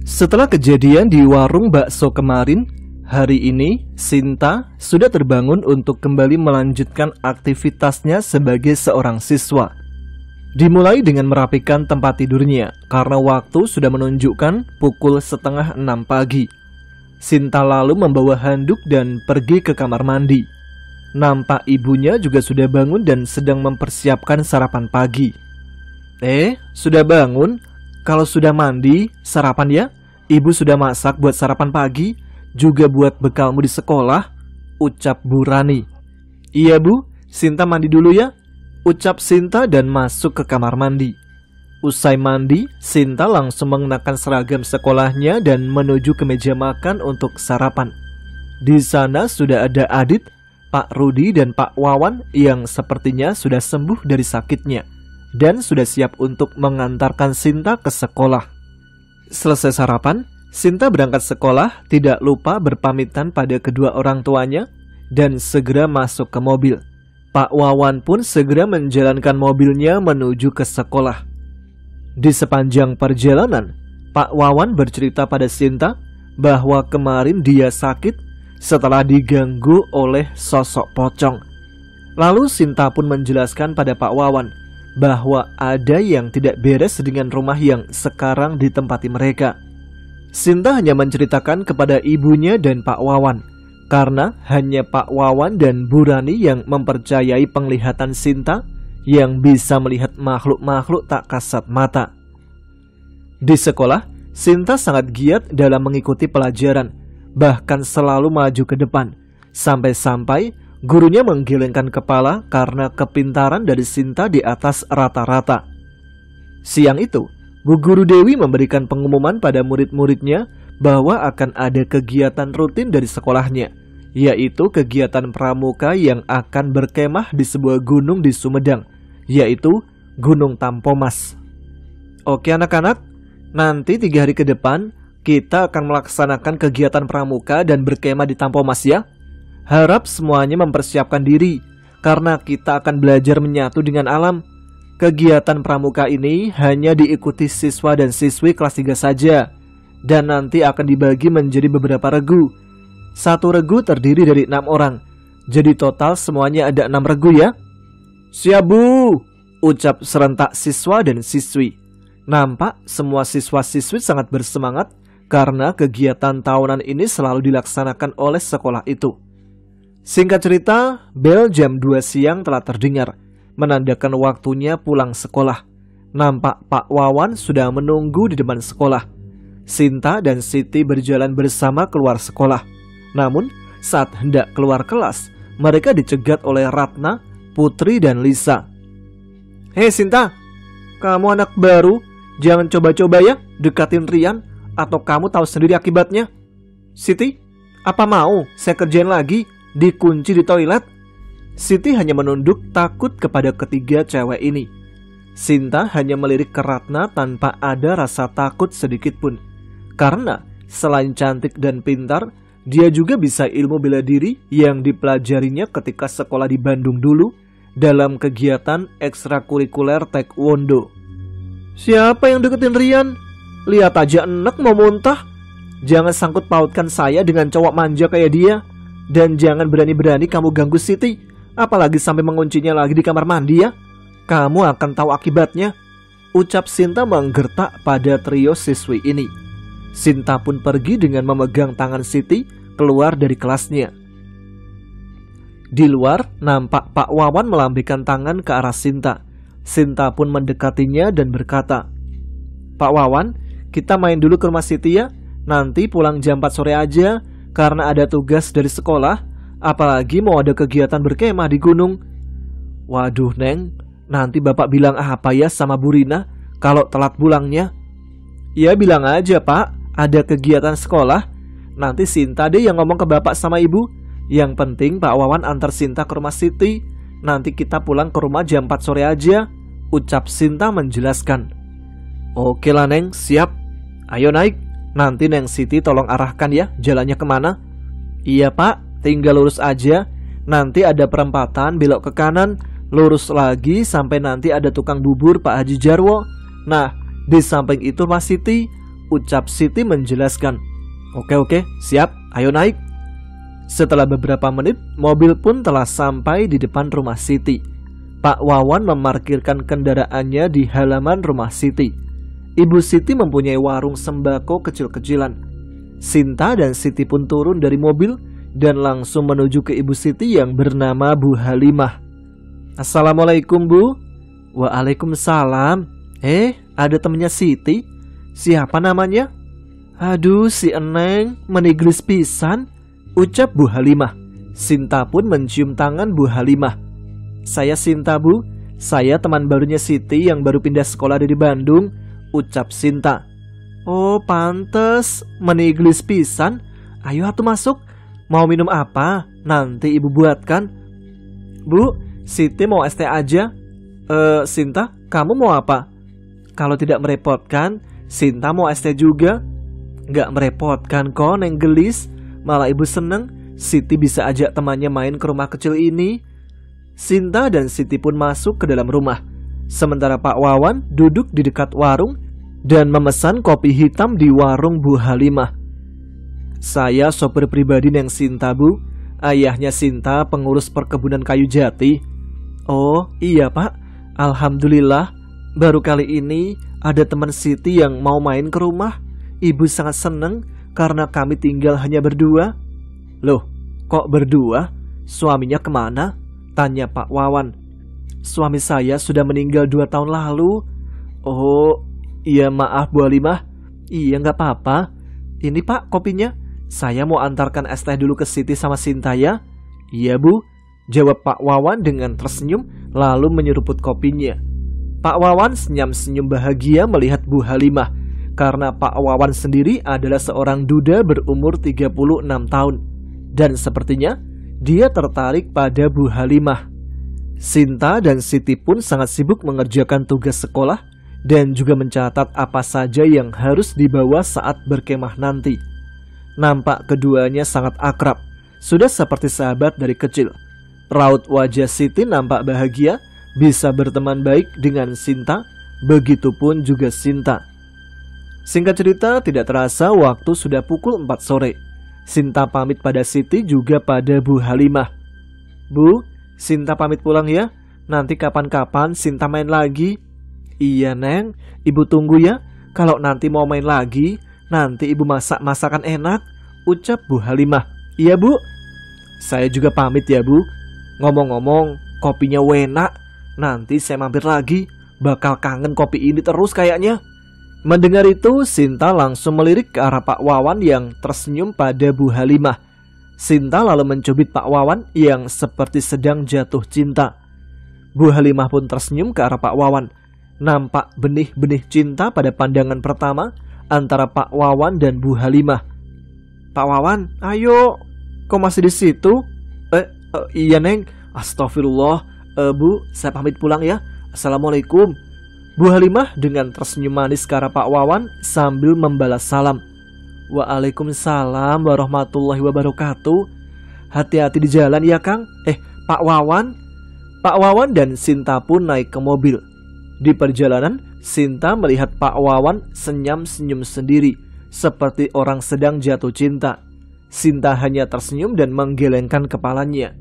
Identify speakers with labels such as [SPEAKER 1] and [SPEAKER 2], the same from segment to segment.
[SPEAKER 1] Setelah kejadian di warung bakso kemarin, hari ini Sinta sudah terbangun untuk kembali melanjutkan aktivitasnya sebagai seorang siswa. Dimulai dengan merapikan tempat tidurnya karena waktu sudah menunjukkan pukul 5:30 pagi. Sinta lalu membawa handuk dan pergi ke kamar mandi. Nampak ibunya juga sudah bangun dan sedang mempersiapkan sarapan pagi. Sudah bangun? Kalau sudah mandi, sarapan ya? Ibu sudah masak buat sarapan pagi, juga buat bekalmu di sekolah, ucap Bu Rani. Iya Bu, Sinta mandi dulu ya, ucap Sinta dan masuk ke kamar mandi. Usai mandi, Sinta langsung mengenakan seragam sekolahnya dan menuju ke meja makan untuk sarapan. Di sana sudah ada Adit, Pak Rudi dan Pak Wawan yang sepertinya sudah sembuh dari sakitnya dan sudah siap untuk mengantarkan Sinta ke sekolah. Selesai sarapan, Sinta berangkat sekolah, tidak lupa berpamitan pada kedua orang tuanya dan segera masuk ke mobil. Pak Wawan pun segera menjalankan mobilnya menuju ke sekolah. Di sepanjang perjalanan, Pak Wawan bercerita pada Sinta bahwa kemarin dia sakit setelah diganggu oleh sosok pocong. Lalu Sinta pun menjelaskan pada Pak Wawan bahwa ada yang tidak beres dengan rumah yang sekarang ditempati mereka. Sinta hanya menceritakan kepada ibunya dan Pak Wawan, karena hanya Pak Wawan dan Bu Rani yang mempercayai penglihatan Sinta yang bisa melihat makhluk-makhluk tak kasat mata. Di sekolah, Sinta sangat giat dalam mengikuti pelajaran, bahkan selalu maju ke depan, sampai-sampai gurunya menggelengkan kepala karena kepintaran dari Sinta di atas rata-rata. Siang itu, Bu Guru Dewi memberikan pengumuman pada murid-muridnya bahwa akan ada kegiatan rutin dari sekolahnya, yaitu kegiatan pramuka yang akan berkemah di sebuah gunung di Sumedang, yaitu Gunung Tampomas. Oke anak-anak, nanti 3 hari ke depan kita akan melaksanakan kegiatan pramuka dan berkemah di Tampomas ya. Harap semuanya mempersiapkan diri, karena kita akan belajar menyatu dengan alam. Kegiatan pramuka ini hanya diikuti siswa dan siswi kelas 3 saja, dan nanti akan dibagi menjadi beberapa regu. Satu regu terdiri dari 6 orang, jadi total semuanya ada 6 regu ya. Siap Bu, ucap serentak siswa dan siswi. Nampak semua siswa-siswi sangat bersemangat karena kegiatan tahunan ini selalu dilaksanakan oleh sekolah itu. Singkat cerita, bel jam 2 siang telah terdengar, menandakan waktunya pulang sekolah. Nampak Pak Wawan sudah menunggu di depan sekolah. Sinta dan Siti berjalan bersama keluar sekolah. Namun, saat hendak keluar kelas, mereka dicegat oleh Ratna, Putri, dan Lisa. Hei Sinta, kamu anak baru, jangan coba-coba ya dekatin Rian, atau kamu tahu sendiri akibatnya. Siti, apa mau saya kerjain lagi? Dikunci di toilet? Siti hanya menunduk takut kepada ketiga cewek ini. Sinta hanya melirik ke Ratna tanpa ada rasa takut sedikit pun. Karena selain cantik dan pintar, dia juga bisa ilmu bela diri yang dipelajarinya ketika sekolah di Bandung dulu dalam kegiatan ekstrakurikuler taekwondo. Siapa yang deketin Rian? Lihat aja enek mau muntah. Jangan sangkut pautkan saya dengan cowok manja kayak dia. Dan jangan berani-berani kamu ganggu Siti, apalagi sampai menguncinya lagi di kamar mandi ya. Kamu akan tahu akibatnya, ucap Sinta menggertak pada trio siswi ini. Sinta pun pergi dengan memegang tangan Siti keluar dari kelasnya. Di luar, nampak Pak Wawan melambaikan tangan ke arah Sinta. Sinta pun mendekatinya dan berkata, Pak Wawan, kita main dulu ke rumah Siti ya. Nanti pulang jam 4 sore aja, karena ada tugas dari sekolah, apalagi mau ada kegiatan berkemah di gunung. Waduh Neng, nanti Bapak bilang apa ya sama Bu Rina kalau telat pulangnya? Ya bilang aja Pak, ada kegiatan sekolah. Nanti Sinta deh yang ngomong ke Bapak sama Ibu. Yang penting Pak Wawan antar Sinta ke rumah Siti. Nanti kita pulang ke rumah jam 4 sore aja, ucap Sinta menjelaskan. Oke lah Neng, siap. Ayo naik. Nanti Neng Siti tolong arahkan ya jalannya kemana. Iya Pak, tinggal lurus aja. Nanti ada perempatan belok ke kanan, lurus lagi sampai nanti ada tukang bubur Pak Haji Jarwo. Nah, di samping itu Mas Siti, ucap Siti menjelaskan. Oke, siap, ayo naik. Setelah beberapa menit, mobil pun telah sampai di depan rumah Siti. Pak Wawan memarkirkan kendaraannya di halaman rumah Siti. Ibu Siti mempunyai warung sembako kecil-kecilan. Sinta dan Siti pun turun dari mobil dan langsung menuju ke Ibu Siti yang bernama Bu Halimah. Assalamualaikum, Bu. Waalaikumsalam. Ada temennya Siti? Siapa namanya? Aduh, si Eneng, meniglis pisan, ucap Bu Halimah. Sinta pun mencium tangan Bu Halimah. Saya Sinta, Bu. Saya teman barunya Siti yang baru pindah sekolah dari Bandung, ucap Sinta. Oh, pantes, meniglis pisan. Ayo atuh masuk. Mau minum apa? Nanti ibu buatkan. Bu, Siti mau es teh aja. Sinta, kamu mau apa? Kalau tidak merepotkan, Sinta mau es teh juga. Gak merepotkan kok, Neng gelis. Malah ibu seneng Siti bisa ajak temannya main ke rumah kecil ini. Sinta dan Siti pun masuk ke dalam rumah. Sementara Pak Wawan duduk di dekat warung dan memesan kopi hitam di warung Bu Halimah. Saya sopir pribadi Neng Sinta, Bu. Ayahnya Sinta pengurus perkebunan kayu jati. Oh iya, Pak. Alhamdulillah, baru kali ini ada teman Siti yang mau main ke rumah. Ibu sangat seneng karena kami tinggal hanya berdua. Loh, kok berdua? Suaminya kemana? Tanya Pak Wawan. Suami saya sudah meninggal 2 tahun lalu. Oh, iya maaf Bu Halimah. Iya gak apa-apa. Ini Pak kopinya. Saya mau antarkan es teh dulu ke Siti sama Sinta ya. Iya Bu, jawab Pak Wawan dengan tersenyum lalu menyeruput kopinya. Pak Wawan senyum-senyum bahagia melihat Bu Halimah karena Pak Wawan sendiri adalah seorang duda berumur 36 tahun. Dan sepertinya dia tertarik pada Bu Halimah. Sinta dan Siti pun sangat sibuk mengerjakan tugas sekolah dan juga mencatat apa saja yang harus dibawa saat berkemah nanti. Nampak keduanya sangat akrab, sudah seperti sahabat dari kecil. Raut wajah Siti nampak bahagia, bisa berteman baik dengan Sinta, begitupun juga Sinta. Singkat cerita, tidak terasa waktu sudah pukul 4 sore. Sinta pamit pada Siti juga pada Bu Halimah. Bu, Sinta pamit pulang ya. Nanti kapan-kapan Sinta main lagi. Iya Neng, ibu tunggu ya. Kalau nanti mau main lagi, nanti ibu masak masakan enak, ucap Bu Halimah. Iya Bu. Saya juga pamit ya Bu. Ngomong-ngomong, kopinya enak. Nanti saya mampir lagi. Bakal kangen kopi ini terus kayaknya. Mendengar itu, Sinta langsung melirik ke arah Pak Wawan yang tersenyum pada Bu Halimah. Sinta lalu mencubit Pak Wawan yang seperti sedang jatuh cinta. Bu Halimah pun tersenyum ke arah Pak Wawan. Nampak benih-benih cinta pada pandangan pertama antara Pak Wawan dan Bu Halimah. Pak Wawan, ayo. Kok masih di situ? Iya Neng. Astagfirullah. Bu, saya pamit pulang ya. Assalamualaikum. Bu Halimah dengan tersenyum manis ke arah Pak Wawan sambil membalas salam. Waalaikumsalam warahmatullahi wabarakatuh. Hati-hati di jalan ya Kang. Pak Wawan. Pak Wawan dan Sinta pun naik ke mobil. Di perjalanan, Sinta melihat Pak Wawan senyum-senyum sendiri, seperti orang sedang jatuh cinta. Sinta hanya tersenyum dan menggelengkan kepalanya.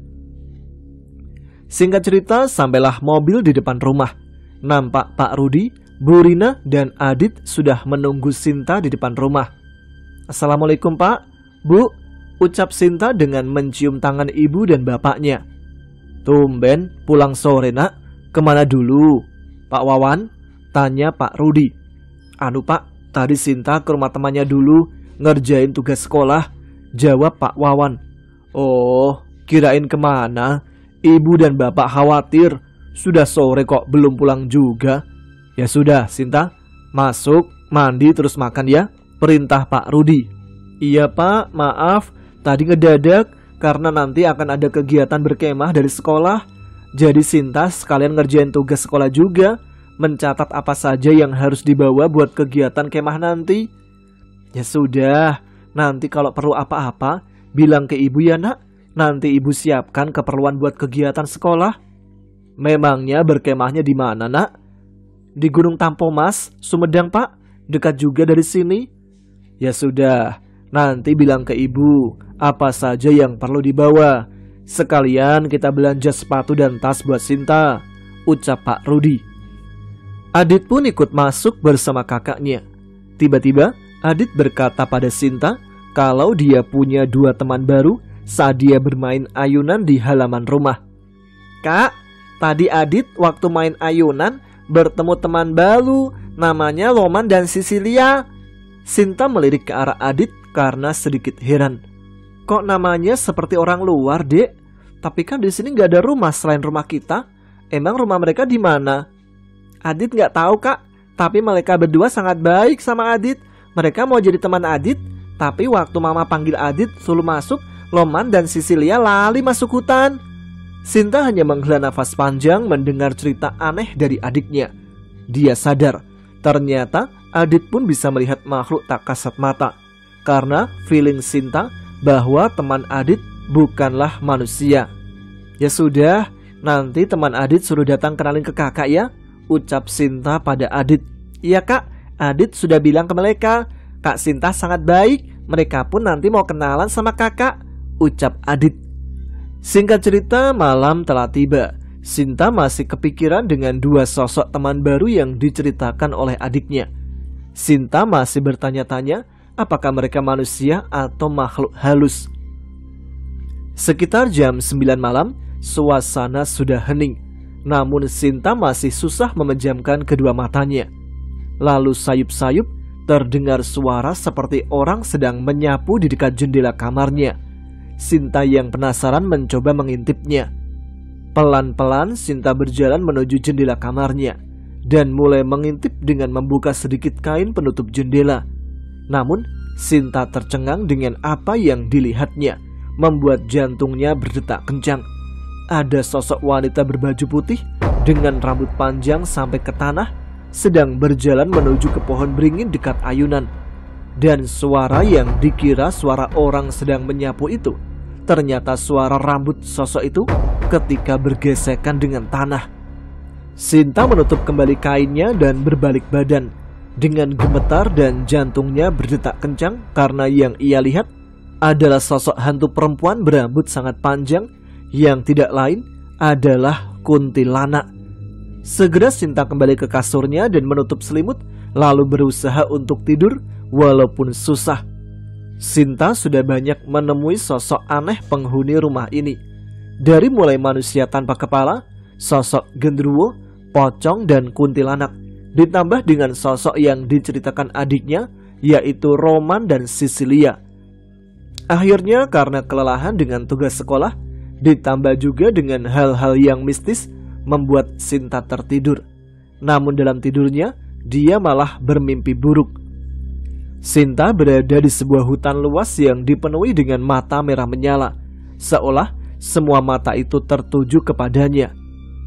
[SPEAKER 1] Singkat cerita, sampailah mobil di depan rumah. Nampak Pak Rudi, Bu Rina, dan Adit sudah menunggu Sinta di depan rumah. Assalamualaikum Pak, Bu, ucap Sinta dengan mencium tangan ibu dan bapaknya. Tumben pulang sore nak, kemana dulu? Pak Wawan, tanya Pak Rudi. Anu Pak, tadi Sinta ke rumah temannya dulu, ngerjain tugas sekolah, jawab Pak Wawan. Oh, kirain kemana? Ibu dan bapak khawatir, sudah sore kok belum pulang juga. Ya sudah Sinta, masuk, mandi terus makan ya, perintah Pak Rudi. Iya Pak, maaf, tadi ngedadak karena nanti akan ada kegiatan berkemah dari sekolah. Jadi Sinta sekalian ngerjain tugas sekolah juga, mencatat apa saja yang harus dibawa buat kegiatan kemah nanti. Ya sudah, nanti kalau perlu apa-apa, bilang ke ibu ya nak. Nanti ibu siapkan keperluan buat kegiatan sekolah. Memangnya berkemahnya di mana nak? Di Gunung Tampomas, Sumedang Pak, dekat juga dari sini. Ya sudah, nanti bilang ke ibu apa saja yang perlu dibawa. Sekalian kita belanja sepatu dan tas buat Sinta, ucap Pak Rudi. Adit pun ikut masuk bersama kakaknya. Tiba-tiba Adit berkata pada Sinta kalau dia punya 2 teman baru saat dia bermain ayunan di halaman rumah. Kak, tadi Adit waktu main ayunan bertemu teman baru, namanya Roman dan Sisilia. Sinta melirik ke arah Adit karena sedikit heran. Kok namanya seperti orang luar, Dek? Tapi kan di sini nggak ada rumah selain rumah kita. Emang rumah mereka di mana? Adit nggak tahu, Kak. Tapi mereka berdua sangat baik sama Adit. Mereka mau jadi teman Adit. Tapi waktu Mama panggil Adit suruh masuk, Roman dan Sisilia lali masuk hutan. Sinta hanya menghela nafas panjang mendengar cerita aneh dari adiknya. Dia sadar, ternyata Adit pun bisa melihat makhluk tak kasat mata. Karena feeling Sinta bahwa teman Adit bukanlah manusia. Ya sudah, nanti teman Adit suruh datang kenalin ke kakak ya, ucap Sinta pada Adit. Iya kak, Adit sudah bilang ke mereka. Kak Sinta sangat baik, mereka pun nanti mau kenalan sama kakak, ucap Adit. Singkat cerita, malam telah tiba. Sinta masih kepikiran dengan 2 sosok teman baru yang diceritakan oleh adiknya. Sinta masih bertanya-tanya apakah mereka manusia atau makhluk halus. Sekitar jam 9 malam, suasana sudah hening. Namun Sinta masih susah memejamkan kedua matanya. Lalu sayup-sayup terdengar suara seperti orang sedang menyapu di dekat jendela kamarnya. Sinta yang penasaran mencoba mengintipnya. Pelan-pelan Sinta berjalan menuju jendela kamarnya dan mulai mengintip dengan membuka sedikit kain penutup jendela. Namun Sinta tercengang dengan apa yang dilihatnya, membuat jantungnya berdetak kencang. Ada sosok wanita berbaju putih dengan rambut panjang sampai ke tanah sedang berjalan menuju ke pohon beringin dekat ayunan. Dan suara yang dikira suara orang sedang menyapu itu ternyata suara rambut sosok itu ketika bergesekan dengan tanah. Sinta menutup kembali kainnya dan berbalik badan dengan gemetar dan jantungnya berdetak kencang karena yang ia lihat adalah sosok hantu perempuan berambut sangat panjang yang tidak lain adalah kuntilanak. Segera Sinta kembali ke kasurnya dan menutup selimut lalu berusaha untuk tidur walaupun susah. Sinta sudah banyak menemui sosok aneh penghuni rumah ini. Dari mulai manusia tanpa kepala, sosok genderuwo, pocong dan kuntilanak. Ditambah dengan sosok yang diceritakan adiknya, yaitu Roman dan Sisilia. Akhirnya karena kelelahan dengan tugas sekolah, ditambah juga dengan hal-hal yang mistis, membuat Sinta tertidur. Namun dalam tidurnya, dia malah bermimpi buruk. Sinta berada di sebuah hutan luas yang dipenuhi dengan mata merah menyala, seolah semua mata itu tertuju kepadanya.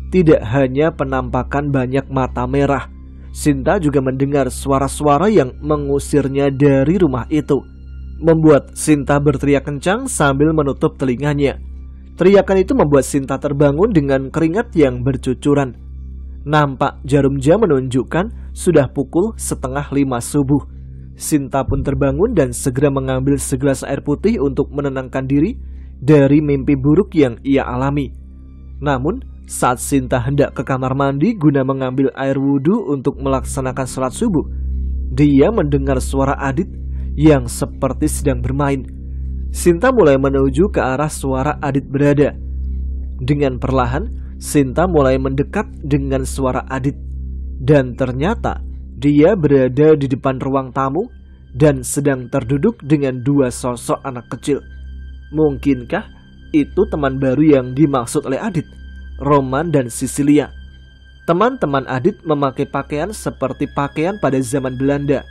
[SPEAKER 1] Tidak hanya penampakan banyak mata merah, Sinta juga mendengar suara-suara yang mengusirnya dari rumah itu, membuat Sinta berteriak kencang sambil menutup telinganya. Teriakan itu membuat Sinta terbangun dengan keringat yang bercucuran. Nampak jarum jam menunjukkan sudah pukul 4:30 subuh. Sinta pun terbangun dan segera mengambil segelas air putih untuk menenangkan diri dari mimpi buruk yang ia alami. Namun, saat Sinta hendak ke kamar mandi guna mengambil air wudhu untuk melaksanakan sholat subuh, dia mendengar suara Adit yang seperti sedang bermain. Sinta mulai menuju ke arah suara Adit berada. Dengan perlahan, Sinta mulai mendekat dengan suara Adit. Dan ternyata dia berada di depan ruang tamu dan sedang terduduk dengan 2 sosok anak kecil. Mungkinkah itu teman baru yang dimaksud oleh Adit, Roman dan Sisilia? Teman-teman Adit memakai pakaian seperti pakaian pada zaman Belanda.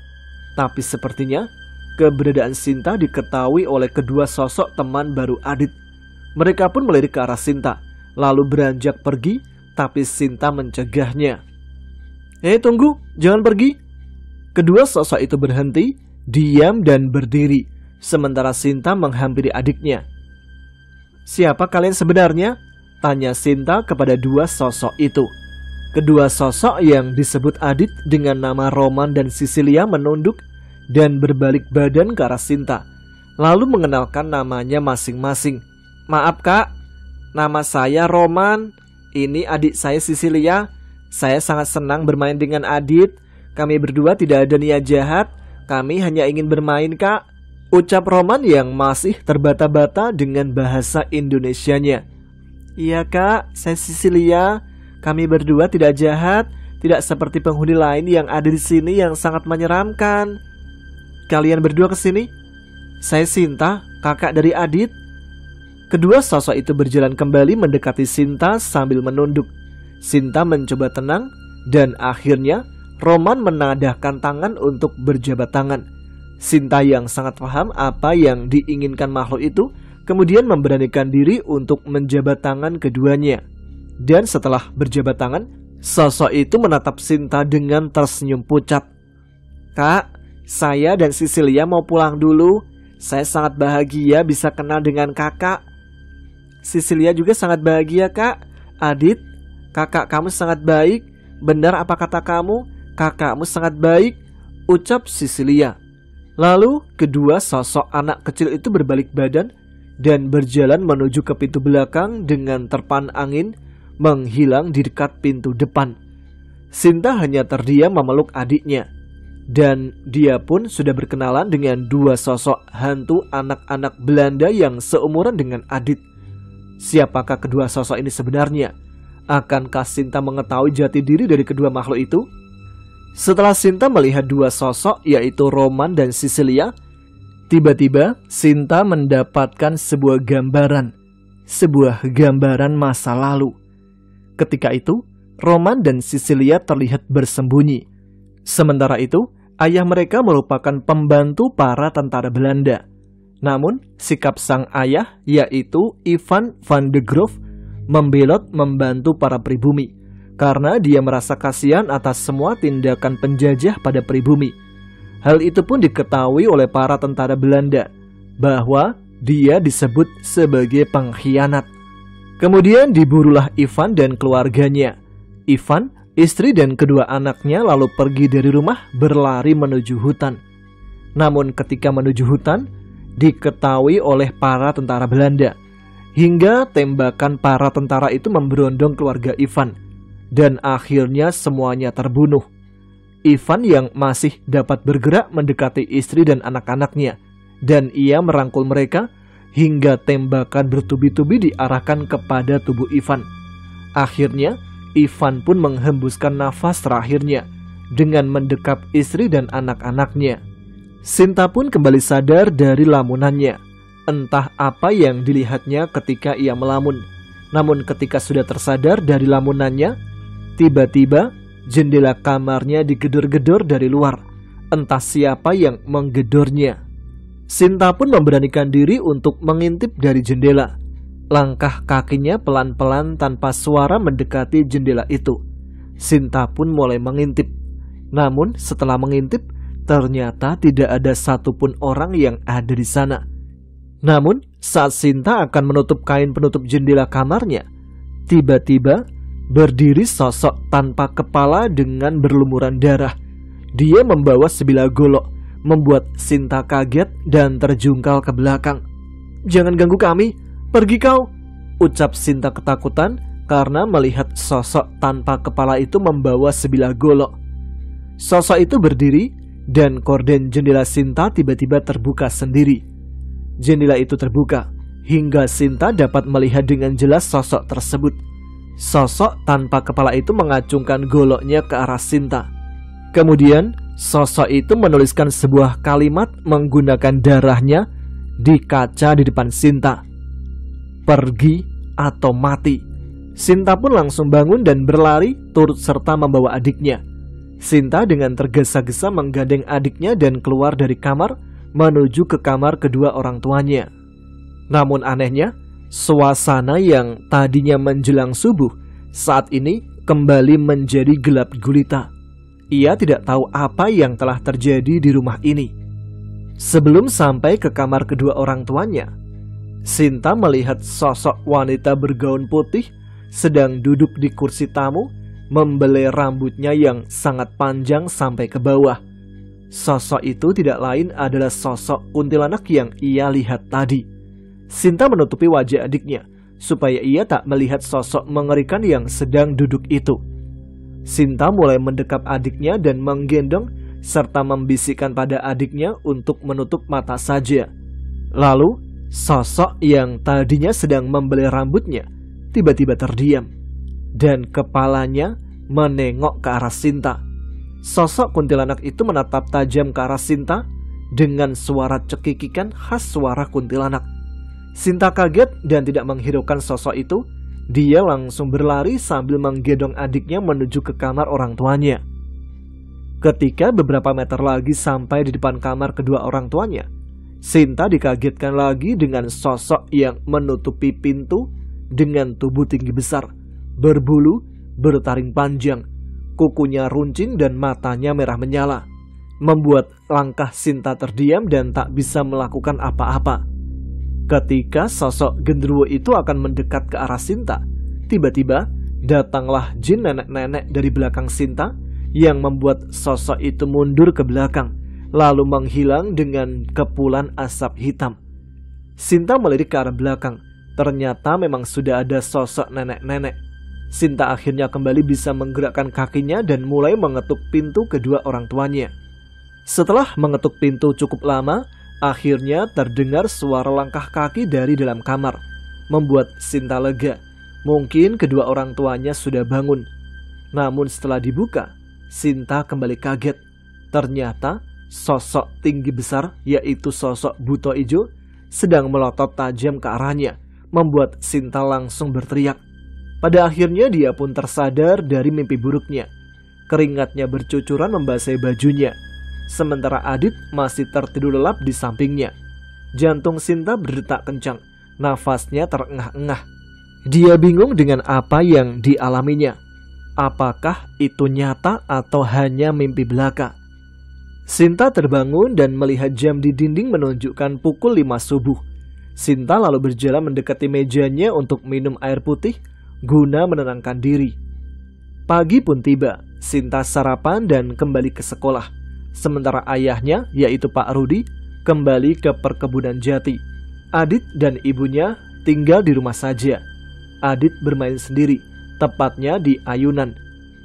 [SPEAKER 1] Tapi sepertinya keberadaan Sinta diketahui oleh kedua sosok teman baru Adit. Mereka pun melirik ke arah Sinta, lalu beranjak pergi, tapi Sinta mencegahnya. Tunggu, jangan pergi. Kedua sosok itu berhenti, diam dan berdiri, sementara Sinta menghampiri adiknya. Siapa kalian sebenarnya? Tanya Sinta kepada 2 sosok itu. Kedua sosok yang disebut Adit dengan nama Roman dan Sisilia menunduk dan berbalik badan ke arah Sinta, lalu mengenalkan namanya masing-masing. "Maaf kak, nama saya Roman, ini adik saya Sisilia. Saya sangat senang bermain dengan Adit. Kami berdua tidak ada niat jahat, kami hanya ingin bermain kak," ucap Roman yang masih terbata-bata dengan bahasa Indonesianya. "Iya kak, saya Sisilia. Kami berdua tidak jahat, tidak seperti penghuni lain yang ada di sini yang sangat menyeramkan. Kalian berdua kesini? Saya Sinta, kakak dari Adit." Kedua sosok itu berjalan kembali mendekati Sinta sambil menunduk. Sinta mencoba tenang dan akhirnya Roman menadahkan tangan untuk berjabat tangan. Sinta yang sangat paham apa yang diinginkan makhluk itu kemudian memberanikan diri untuk menjabat tangan keduanya. Dan setelah berjabat tangan, sosok itu menatap Sinta dengan tersenyum pucat. "Kak, saya dan Sisilia mau pulang dulu. Saya sangat bahagia bisa kenal dengan kakak." "Sisilia juga sangat bahagia kak. Adit, kakak kamu sangat baik. Benar apa kata kamu, kakakmu sangat baik," ucap Sisilia. Lalu kedua sosok anak kecil itu berbalik badan dan berjalan menuju ke pintu belakang dengan terpaan angin, menghilang di dekat pintu depan. Sinta hanya terdiam memeluk adiknya, dan dia pun sudah berkenalan dengan dua sosok hantu anak-anak Belanda yang seumuran dengan Adit. Siapakah kedua sosok ini sebenarnya? Akankah Sinta mengetahui jati diri dari kedua makhluk itu? Setelah Sinta melihat dua sosok, yaitu Roman dan Sisilia, tiba-tiba Sinta mendapatkan sebuah gambaran masa lalu. Ketika itu, Roman dan Sisilia terlihat bersembunyi. Sementara itu, ayah mereka merupakan pembantu para tentara Belanda. Namun, sikap sang ayah, yaitu Ivan van de Grove, membelot membantu para pribumi karena dia merasa kasihan atas semua tindakan penjajah pada pribumi. Hal itu pun diketahui oleh para tentara Belanda bahwa dia disebut sebagai pengkhianat. Kemudian diburulah Ivan dan keluarganya. Ivan, istri dan kedua anaknya lalu pergi dari rumah berlari menuju hutan. Namun ketika menuju hutan, diketahui oleh para tentara Belanda, hingga tembakan para tentara itu memberondong keluarga Ivan, dan akhirnya semuanya terbunuh. Ivan yang masih dapat bergerak mendekati istri dan anak-anaknya, dan ia merangkul mereka hingga tembakan bertubi-tubi diarahkan kepada tubuh Ivan. Akhirnya Ivan pun menghembuskan nafas terakhirnya dengan mendekap istri dan anak-anaknya. Sinta pun kembali sadar dari lamunannya. Entah apa yang dilihatnya ketika ia melamun. Namun ketika sudah tersadar dari lamunannya, tiba-tiba jendela kamarnya digedor-gedor dari luar. Entah siapa yang menggedornya. Sinta pun memberanikan diri untuk mengintip dari jendela. Langkah kakinya pelan-pelan tanpa suara mendekati jendela itu. Sinta pun mulai mengintip. Namun setelah mengintip, ternyata tidak ada satupun orang yang ada di sana. Namun saat Sinta akan menutup kain penutup jendela kamarnya, tiba-tiba berdiri sosok tanpa kepala dengan berlumuran darah. Dia membawa sebilah golok, membuat Sinta kaget dan terjungkal ke belakang. "Jangan ganggu kami, pergi kau," ucap Sinta ketakutan karena melihat sosok tanpa kepala itu membawa sebilah golok. Sosok itu berdiri dan korden jendela Sinta tiba-tiba terbuka sendiri. Jendela itu terbuka hingga Sinta dapat melihat dengan jelas sosok tersebut. Sosok tanpa kepala itu mengacungkan goloknya ke arah Sinta. Kemudian sosok itu menuliskan sebuah kalimat menggunakan darahnya di kaca di depan Sinta. "Pergi atau mati." Sinta pun langsung bangun dan berlari turut serta membawa adiknya. Sinta dengan tergesa-gesa menggandeng adiknya dan keluar dari kamar menuju ke kamar kedua orang tuanya. Namun anehnya, suasana yang tadinya menjelang subuh saat ini kembali menjadi gelap gulita. Ia tidak tahu apa yang telah terjadi di rumah ini. Sebelum sampai ke kamar kedua orang tuanya, Sinta melihat sosok wanita bergaun putih sedang duduk di kursi tamu, membelai rambutnya yang sangat panjang sampai ke bawah. Sosok itu tidak lain adalah sosok kuntilanak yang ia lihat tadi. Sinta menutupi wajah adiknya supaya ia tak melihat sosok mengerikan yang sedang duduk itu. Sinta mulai mendekap adiknya dan menggendong serta membisikkan pada adiknya untuk menutup mata saja. Lalu, sosok yang tadinya sedang membelai rambutnya tiba-tiba terdiam dan kepalanya menengok ke arah Sinta. Sosok kuntilanak itu menatap tajam ke arah Sinta dengan suara cekikikan khas suara kuntilanak. Sinta kaget dan tidak menghiraukan sosok itu. Dia langsung berlari sambil menggendong adiknya menuju ke kamar orang tuanya. Ketika beberapa meter lagi sampai di depan kamar kedua orang tuanya, Sinta dikagetkan lagi dengan sosok yang menutupi pintu dengan tubuh tinggi besar, berbulu, bertaring panjang, kukunya runcing dan matanya merah menyala, membuat langkah Sinta terdiam dan tak bisa melakukan apa-apa. Ketika sosok genderuwo itu akan mendekat ke arah Sinta, tiba-tiba datanglah jin nenek-nenek dari belakang Sinta yang membuat sosok itu mundur ke belakang, lalu menghilang dengan kepulan asap hitam. Sinta melirik ke arah belakang. Ternyata memang sudah ada sosok nenek-nenek. Sinta akhirnya kembali bisa menggerakkan kakinya dan mulai mengetuk pintu kedua orang tuanya. Setelah mengetuk pintu cukup lama, akhirnya terdengar suara langkah kaki dari dalam kamar, membuat Sinta lega. Mungkin kedua orang tuanya sudah bangun. Namun setelah dibuka, Sinta kembali kaget. Ternyata sosok tinggi besar, yaitu sosok buto ijo, sedang melotot tajam ke arahnya, membuat Sinta langsung berteriak. Pada akhirnya dia pun tersadar dari mimpi buruknya. Keringatnya bercucuran membasahi bajunya, sementara Adit masih tertidur lelap di sampingnya. Jantung Sinta berdetak kencang, nafasnya terengah-engah. Dia bingung dengan apa yang dialaminya. Apakah itu nyata atau hanya mimpi belaka? Sinta terbangun dan melihat jam di dinding menunjukkan pukul 5 subuh. Sinta lalu berjalan mendekati mejanya untuk minum air putih guna menenangkan diri. Pagi pun tiba. Sinta sarapan dan kembali ke sekolah. Sementara ayahnya, yaitu Pak Rudi, kembali ke perkebunan jati. Adit dan ibunya tinggal di rumah saja. Adit bermain sendiri, tepatnya di ayunan.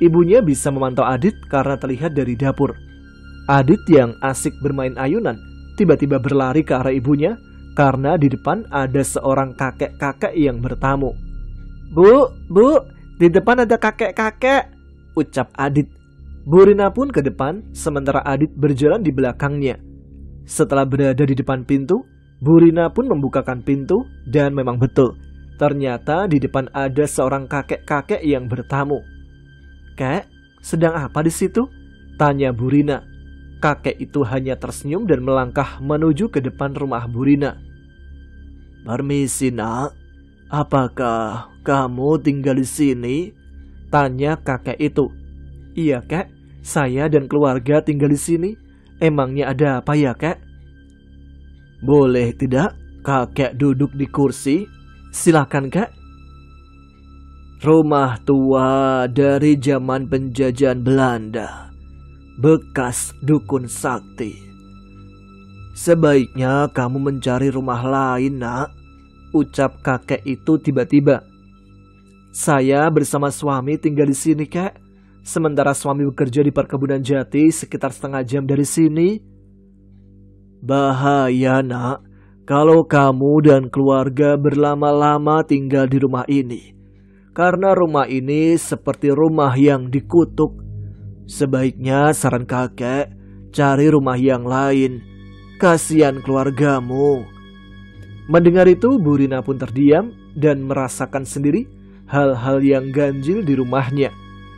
[SPEAKER 1] Ibunya bisa memantau Adit karena terlihat dari dapur. Adit yang asik bermain ayunan tiba-tiba berlari ke arah ibunya karena di depan ada seorang kakek-kakek yang bertamu. Bu, di depan ada kakek-kakek," ucap Adit. Bu Rina pun ke depan, sementara Adit berjalan di belakangnya. Setelah berada di depan pintu, Bu Rina pun membukakan pintu dan memang betul, ternyata di depan ada seorang kakek-kakek yang bertamu. "Kek, sedang apa di situ?" tanya Bu Rina. Kakek itu hanya tersenyum dan melangkah menuju ke depan rumah Bu Rina. "Permisi nak, apakah kamu tinggal di sini?" tanya kakek itu. "Iya kek, saya dan keluarga tinggal di sini. Emangnya ada apa ya kek?" "Boleh tidak kakek duduk di kursi? Silakan kek." "Rumah tua dari zaman penjajahan Belanda, bekas dukun sakti. Sebaiknya kamu mencari rumah lain nak," ucap kakek itu tiba-tiba. "Saya bersama suami tinggal di sini kek. Sementara suami bekerja di perkebunan jati sekitar setengah jam dari sini." "Bahaya nak, kalau kamu dan keluarga berlama-lama tinggal di rumah ini. Karena rumah ini seperti rumah yang dikutuk. Sebaiknya saran kakek, cari rumah yang lain. Kasihan keluargamu." Mendengar itu, Bu Rina pun terdiam dan merasakan sendiri hal-hal yang ganjil di rumahnya.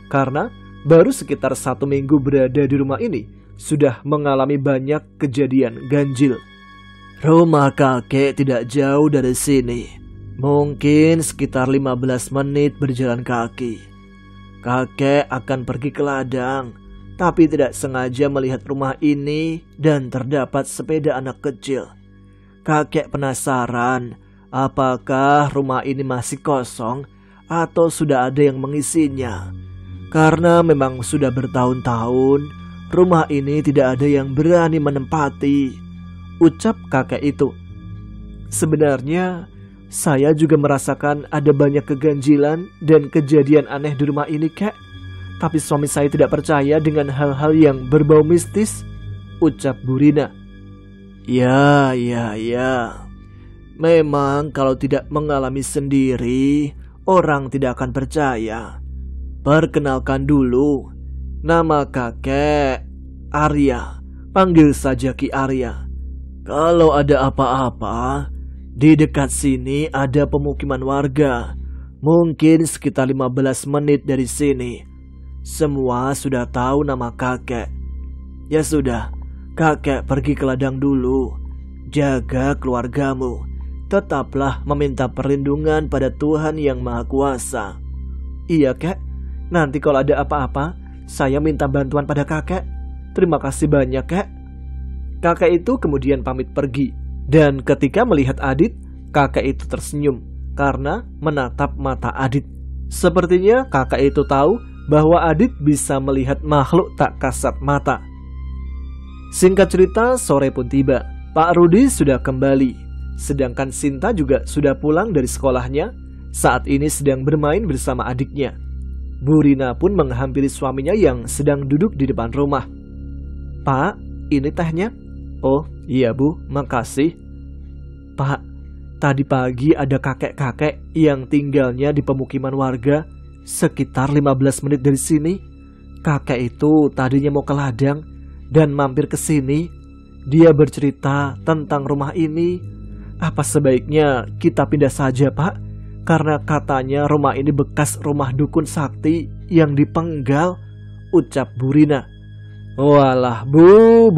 [SPEAKER 1] Karena baru sekitar 1 minggu berada di rumah ini, sudah mengalami banyak kejadian ganjil. "Rumah kakek tidak jauh dari sini. Mungkin sekitar 15 menit berjalan kaki. Kakek akan pergi ke ladang, tapi tidak sengaja melihat rumah ini dan terdapat sepeda anak kecil. Kakek penasaran apakah rumah ini masih kosong atau sudah ada yang mengisinya. Karena memang sudah bertahun-tahun rumah ini tidak ada yang berani menempati, ucap kakek itu. Sebenarnya saya juga merasakan ada banyak keganjilan dan kejadian aneh di rumah ini, Kek. Tapi suami saya tidak percaya dengan hal-hal yang berbau mistis, ucap Bu Rina. Ya. Memang kalau tidak mengalami sendiri, orang tidak akan percaya. Perkenalkan dulu, nama kakek Arya. Panggil saja Ki Arya. Kalau ada apa-apa, di dekat sini ada pemukiman warga. Mungkin sekitar 15 menit dari sini. Semua sudah tahu nama kakek. Ya sudah, kakek pergi ke ladang dulu. Jaga keluargamu. Tetaplah meminta perlindungan pada Tuhan Yang Maha Kuasa. Iya, Kek. Nanti kalau ada apa-apa, saya minta bantuan pada kakek. Terima kasih banyak, Kek. Kakek itu kemudian pamit pergi. Dan ketika melihat Adit, kakek itu tersenyum karena menatap mata Adit. Sepertinya kakek itu tahu bahwa Adit bisa melihat makhluk tak kasat mata. Singkat cerita, sore pun tiba. Pak Rudi sudah kembali. Sedangkan Sinta juga sudah pulang dari sekolahnya. Saat ini sedang bermain bersama adiknya. Bu Rina pun menghampiri suaminya yang sedang duduk di depan rumah. Pak, ini tehnya. Oh iya Bu, makasih. Pak, tadi pagi ada kakek-kakek yang tinggalnya di pemukiman warga sekitar 15 menit dari sini. Kakek itu tadinya mau ke ladang dan mampir ke sini. Dia bercerita tentang rumah ini. Apa sebaiknya kita pindah saja, Pak? Karena katanya rumah ini bekas rumah dukun sakti yang dipenggal, ucap Bu Rina. Walah, Bu.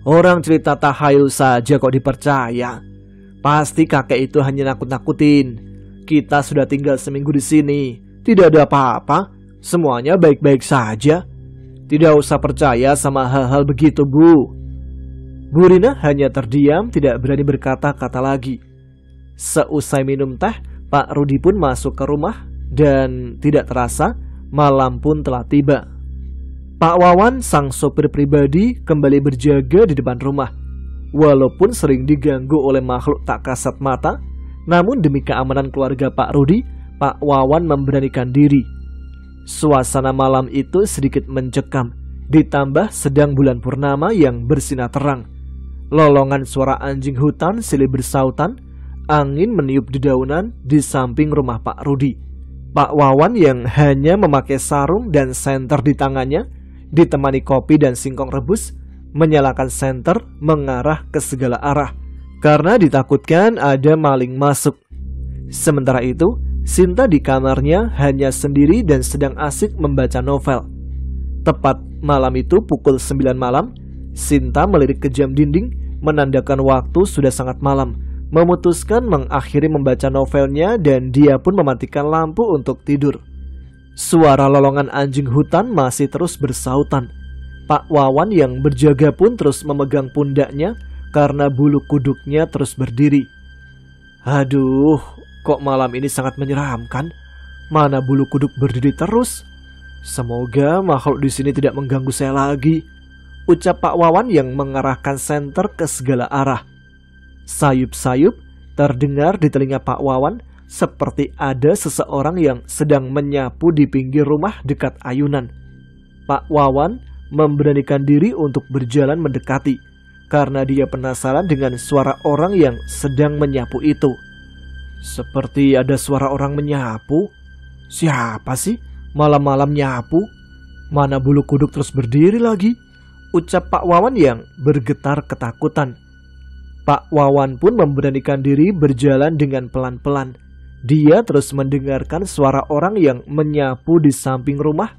[SPEAKER 1] Orang cerita tahayul saja kok dipercaya. Pasti kakek itu hanya nakut-nakutin. Kita sudah tinggal seminggu di sini. Tidak ada apa-apa. Semuanya baik-baik saja. Tidak usah percaya sama hal-hal begitu, Bu. Bu Rina hanya terdiam, tidak berani berkata-kata lagi. Seusai minum teh, Pak Rudi pun masuk ke rumah dan tidak terasa malam pun telah tiba. Pak Wawan, sang sopir pribadi, kembali berjaga di depan rumah. Walaupun sering diganggu oleh makhluk tak kasat mata, namun demi keamanan keluarga Pak Rudi, Pak Wawan memberanikan diri. Suasana malam itu sedikit mencekam, ditambah sedang bulan purnama yang bersinar terang. Lolongan suara anjing hutan silih bersautan, angin meniup dedaunan di samping rumah Pak Rudi. Pak Wawan yang hanya memakai sarung dan senter di tangannya, ditemani kopi dan singkong rebus, menyalakan senter mengarah ke segala arah karena ditakutkan ada maling masuk. Sementara itu, Sinta di kamarnya hanya sendiri dan sedang asik membaca novel. Tepat malam itu pukul 9 malam, Sinta melirik ke jam dinding, menandakan waktu sudah sangat malam. Memutuskan mengakhiri membaca novelnya dan dia pun mematikan lampu untuk tidur. Suara lolongan anjing hutan masih terus bersautan. Pak Wawan yang berjaga pun terus memegang pundaknya karena bulu kuduknya terus berdiri. Aduh, kok malam ini sangat menyeramkan. Mana bulu kuduk berdiri terus? Semoga makhluk di sini tidak mengganggu saya lagi, ucap Pak Wawan yang mengarahkan senter ke segala arah. Sayup-sayup terdengar di telinga Pak Wawan seperti ada seseorang yang sedang menyapu di pinggir rumah dekat ayunan. Pak Wawan memberanikan diri untuk berjalan mendekati karena dia penasaran dengan suara orang yang sedang menyapu itu. Seperti ada suara orang menyapu. Siapa sih malam-malam nyapu? Mana bulu kuduk terus berdiri lagi? Ucap Pak Wawan yang bergetar ketakutan. Pak Wawan pun memberanikan diri berjalan dengan pelan-pelan. Dia terus mendengarkan suara orang yang menyapu di samping rumah.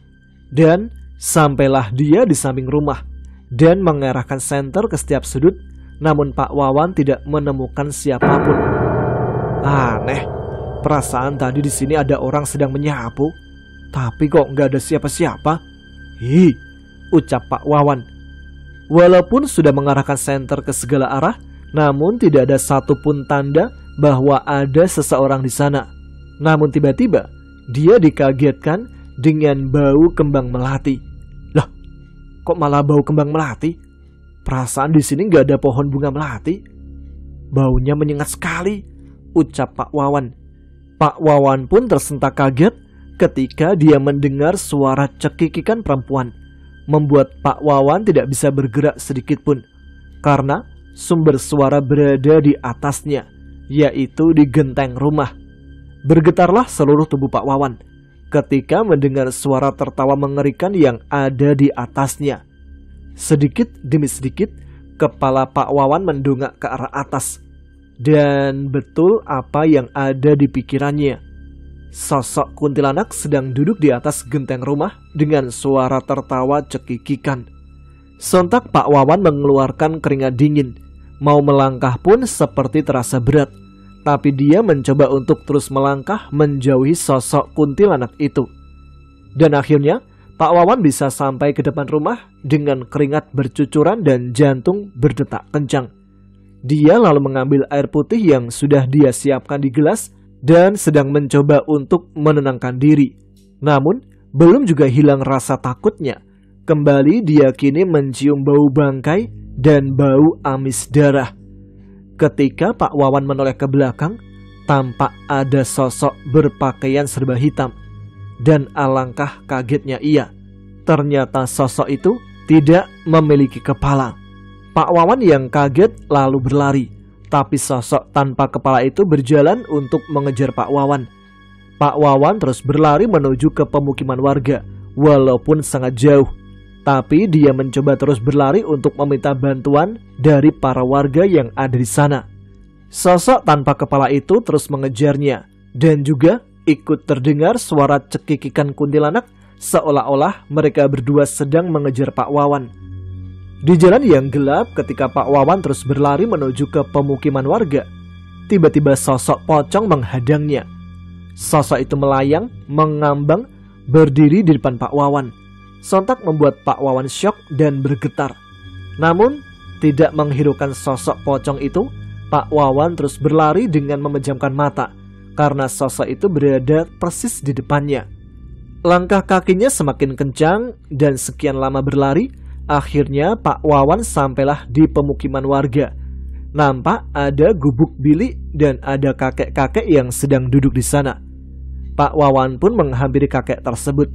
[SPEAKER 1] Dan sampailah dia di samping rumah dan mengarahkan senter ke setiap sudut. Namun Pak Wawan tidak menemukan siapapun. Aneh, perasaan tadi di sini ada orang sedang menyapu, tapi kok nggak ada siapa-siapa. Hi, ucap Pak Wawan. Walaupun sudah mengarahkan senter ke segala arah, namun tidak ada satupun tanda bahwa ada seseorang di sana. Namun tiba-tiba dia dikagetkan dengan bau kembang melati. Loh, kok malah bau kembang melati? Perasaan di sini nggak ada pohon bunga melati. Baunya menyengat sekali, ucap Pak Wawan. Pak Wawan pun tersentak kaget ketika dia mendengar suara cekikikan perempuan. Membuat Pak Wawan tidak bisa bergerak sedikit pun, karena sumber suara berada di atasnya, yaitu di genteng rumah. Bergetarlah seluruh tubuh Pak Wawan ketika mendengar suara tertawa mengerikan yang ada di atasnya. Sedikit demi sedikit, kepala Pak Wawan mendongak ke arah atas. Dan betul apa yang ada di pikirannya. Sosok kuntilanak sedang duduk di atas genteng rumah dengan suara tertawa cekikikan. Sontak Pak Wawan mengeluarkan keringat dingin. Mau melangkah pun seperti terasa berat. Tapi dia mencoba untuk terus melangkah menjauhi sosok kuntilanak itu. Dan akhirnya Pak Wawan bisa sampai ke depan rumah dengan keringat bercucuran dan jantung berdetak kencang. Dia lalu mengambil air putih yang sudah dia siapkan di gelas dan sedang mencoba untuk menenangkan diri. Namun, belum juga hilang rasa takutnya. Kembali dia kini mencium bau bangkai dan bau amis darah. Ketika Pak Wawan menoleh ke belakang, tampak ada sosok berpakaian serba hitam. Dan alangkah kagetnya ia. Ternyata sosok itu tidak memiliki kepala. Pak Wawan yang kaget lalu berlari. Tapi sosok tanpa kepala itu berjalan untuk mengejar Pak Wawan. Pak Wawan terus berlari menuju ke pemukiman warga, walaupun sangat jauh. Tapi dia mencoba terus berlari untuk meminta bantuan dari para warga yang ada di sana. Sosok tanpa kepala itu terus mengejarnya, dan juga ikut terdengar suara cekikikan kuntilanak seolah-olah mereka berdua sedang mengejar Pak Wawan. Di jalan yang gelap ketika Pak Wawan terus berlari menuju ke pemukiman warga, tiba-tiba sosok pocong menghadangnya. Sosok itu melayang, mengambang, berdiri di depan Pak Wawan. Sontak membuat Pak Wawan syok dan bergetar. Namun, tidak menghiraukan sosok pocong itu, Pak Wawan terus berlari dengan memejamkan mata, karena sosok itu berada persis di depannya. Langkah kakinya semakin kencang dan sekian lama berlari, akhirnya Pak Wawan sampailah di pemukiman warga. Nampak ada gubuk bilik dan ada kakek-kakek yang sedang duduk di sana. Pak Wawan pun menghampiri kakek tersebut.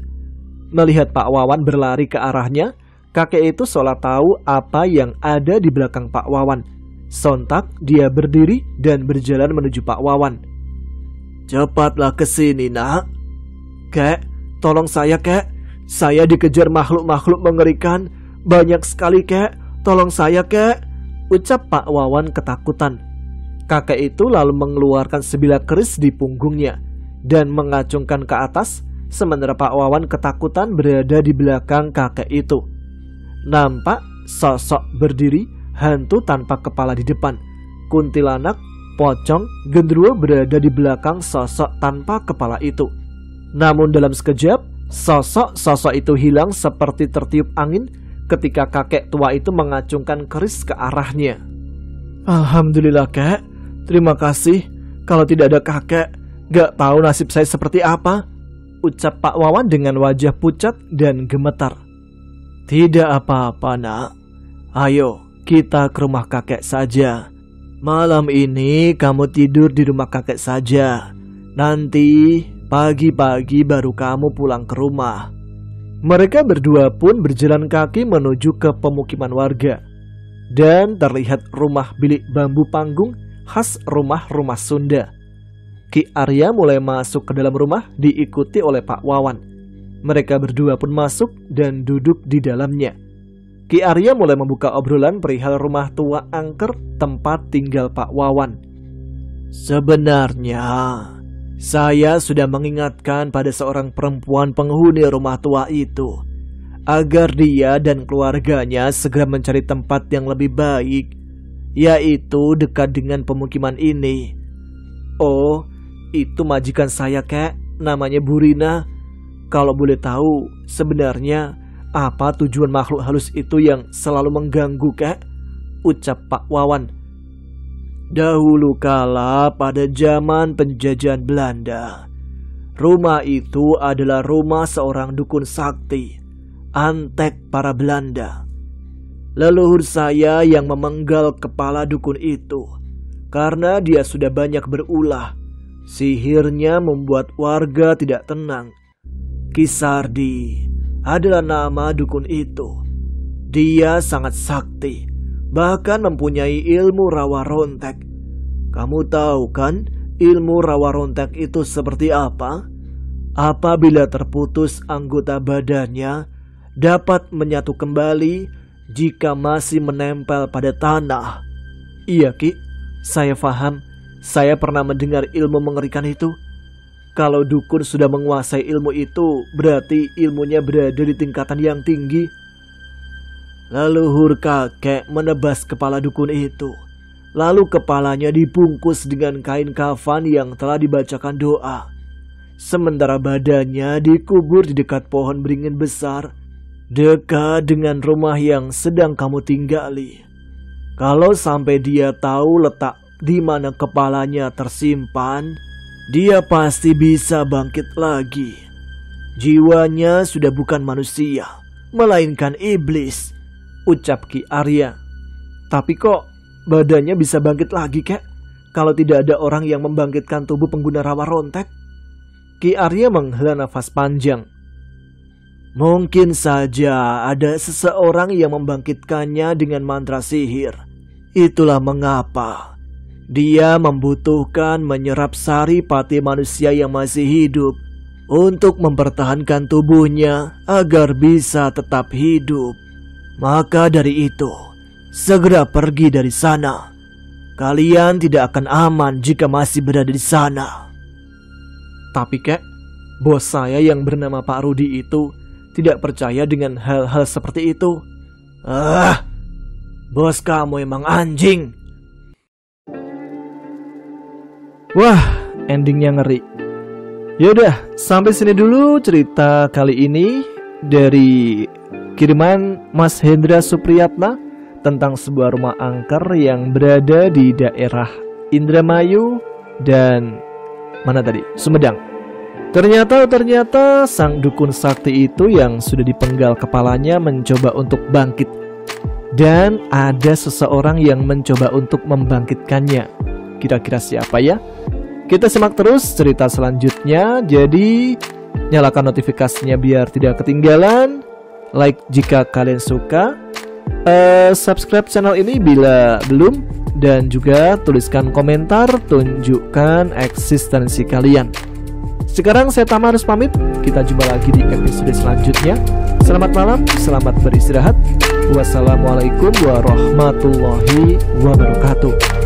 [SPEAKER 1] Melihat Pak Wawan berlari ke arahnya, kakek itu seolah tahu apa yang ada di belakang Pak Wawan. Sontak dia berdiri dan berjalan menuju Pak Wawan. "Cepatlah ke sini, Nak." "Kek, tolong saya, Kek. Saya dikejar makhluk-makhluk mengerikan. Banyak sekali, Kek. Tolong saya, Kek," ucap Pak Wawan ketakutan. Kakek itu lalu mengeluarkan sebilah keris di punggungnya dan mengacungkan ke atas, sementara Pak Wawan ketakutan berada di belakang kakek itu. Nampak sosok berdiri, hantu tanpa kepala di depan. Kuntilanak, pocong, genderuwo berada di belakang sosok tanpa kepala itu. Namun dalam sekejap, sosok itu hilang seperti tertiup angin ketika kakek tua itu mengacungkan keris ke arahnya. "Alhamdulillah, Kek. Terima kasih. Kalau tidak ada kakek, gak tahu nasib saya seperti apa," ucap Pak Wawan dengan wajah pucat dan gemetar. "Tidak apa-apa, Nak. Ayo, kita ke rumah kakek saja. Malam ini kamu tidur di rumah kakek saja. Nanti pagi-pagi baru kamu pulang ke rumah." Mereka berdua pun berjalan kaki menuju ke pemukiman warga. Dan terlihat rumah bilik bambu panggung khas rumah-rumah Sunda. Ki Arya mulai masuk ke dalam rumah diikuti oleh Pak Wawan. Mereka berdua pun masuk dan duduk di dalamnya. Ki Arya mulai membuka obrolan perihal rumah tua angker tempat tinggal Pak Wawan. "Sebenarnya saya sudah mengingatkan pada seorang perempuan penghuni rumah tua itu agar dia dan keluarganya segera mencari tempat yang lebih baik, yaitu dekat dengan pemukiman ini." "Oh, itu majikan saya, Kek. Namanya Bu Rina. Kalau boleh tahu, sebenarnya apa tujuan makhluk halus itu yang selalu mengganggu, Kek?" ucap Pak Wawan. "Dahulu kala pada zaman penjajahan Belanda, rumah itu adalah rumah seorang dukun sakti.
[SPEAKER 2] antek para Belanda. Leluhur saya yang memenggal kepala dukun itu karena dia sudah banyak berulah. Sihirnya membuat warga tidak tenang. Ki Sardi adalah nama dukun itu. Dia sangat sakti, bahkan mempunyai ilmu rawa rontek. Kamu tahu kan ilmu rawa rontek itu seperti apa? Apabila terputus anggota badannya, dapat menyatu kembali jika masih menempel pada tanah.
[SPEAKER 1] Iya Ki, saya paham. Saya pernah mendengar ilmu mengerikan itu. Kalau dukun sudah menguasai ilmu itu, berarti ilmunya berada di tingkatan yang tinggi.
[SPEAKER 2] Leluhur kakek menebas kepala dukun itu. Lalu kepalanya dibungkus dengan kain kafan yang telah dibacakan doa. Sementara badannya dikubur di dekat pohon beringin besar, dekat dengan rumah yang sedang kamu tinggali. Kalau sampai dia tahu letak di mana kepalanya tersimpan, dia pasti bisa bangkit lagi. Jiwanya sudah bukan manusia, melainkan iblis,
[SPEAKER 1] ucap Ki Arya. Tapi kok badannya bisa bangkit lagi, Kek? Kalau tidak ada orang yang membangkitkan tubuh pengguna rawa rontek? Ki Arya menghela nafas panjang.
[SPEAKER 2] Mungkin saja ada seseorang yang membangkitkannya dengan mantra sihir. Itulah mengapa dia membutuhkan menyerap sari pati manusia yang masih hidup untuk mempertahankan tubuhnya agar bisa tetap hidup. Maka dari itu, segera pergi dari sana. Kalian tidak akan aman jika masih berada di sana.
[SPEAKER 1] Tapi Kek, bos saya yang bernama Pak Rudi itu tidak percaya dengan hal-hal seperti itu.
[SPEAKER 2] Bos kamu emang anjing.
[SPEAKER 1] Wah, endingnya ngeri. Yaudah, sampai sini dulu cerita kali ini dari kiriman Mas Hendra Supriyatna tentang sebuah rumah angker yang berada di daerah Indramayu dan Sumedang. Ternyata sang dukun sakti itu yang sudah dipenggal kepalanya mencoba untuk bangkit. Dan ada seseorang yang mencoba untuk membangkitkannya. Kira-kira siapa ya? Kita simak terus cerita selanjutnya. Jadi nyalakan notifikasinya biar tidak ketinggalan. Like jika kalian suka. Subscribe channel ini bila belum. Dan juga tuliskan komentar, tunjukkan eksistensi kalian. Sekarang saya Tama harus pamit. Kita jumpa lagi di episode selanjutnya. Selamat malam, selamat beristirahat. Wassalamualaikum warahmatullahi wabarakatuh.